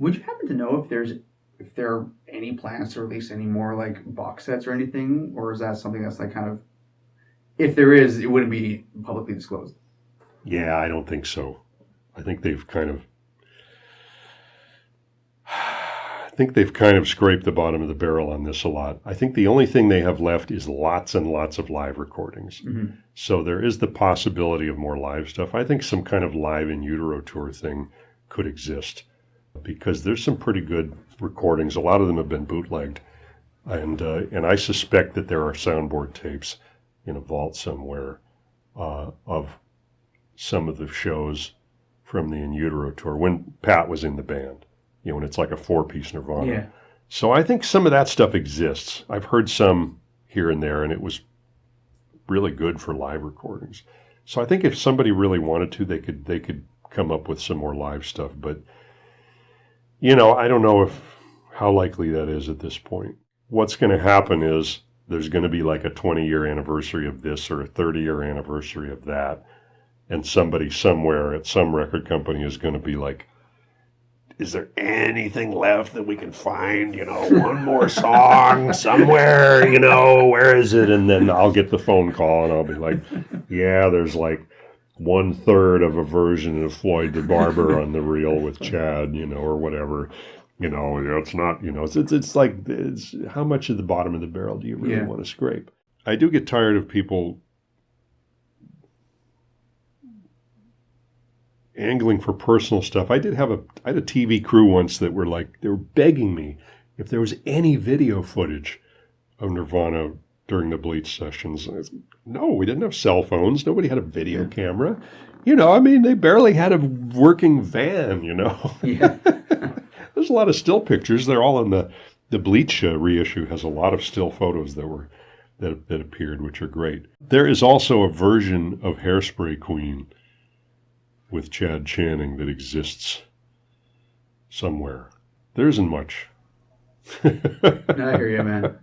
Would you happen to know if there are any plans to release any more like box sets or anything, or is that something that's like kind of, if there is, it wouldn't be publicly disclosed? Yeah, I don't think so. I think they've kind of scraped the bottom of the barrel on this a lot. I think the only thing they have left is lots and lots of live recordings. Mm-hmm. So there is the possibility of more live stuff. I think some kind of live in utero tour thing could exist because there's some pretty good recordings. A lot of them have been bootlegged. And I suspect that there are soundboard tapes in a vault somewhere of some of the shows from the In Utero tour when Pat was in the band. And it's like a 4-piece Nirvana. Yeah. So I think some of that stuff exists. I've heard some here and there, and it was really good for live recordings. So I think if somebody really wanted to, they could come up with some more live stuff. But, I don't know how likely that is at this point. What's going to happen is there's going to be like a 20-year anniversary of this or a 30-year anniversary of that. And somebody somewhere at some record company is going to be like, is there anything left that we can find, one more song somewhere, where is it? And then I'll get the phone call and I'll be like, yeah, there's like 1/3 of a version of Floyd the Barber on the reel with Chad, or whatever. It's not, it's like, how much of the bottom of the barrel do you really want to scrape? I do get tired of people angling for personal stuff. I had a TV crew once that were like, they were begging me if there was any video footage of Nirvana during the Bleach sessions. And I said, no, we didn't have cell phones. Nobody had a video camera. They barely had a working van, Yeah. There's a lot of still pictures. They're all in the Bleach reissue has a lot of still photos that appeared, which are great. There is also a version of Hairspray Queen with Chad Channing that exists somewhere. There isn't much. I hear you, man.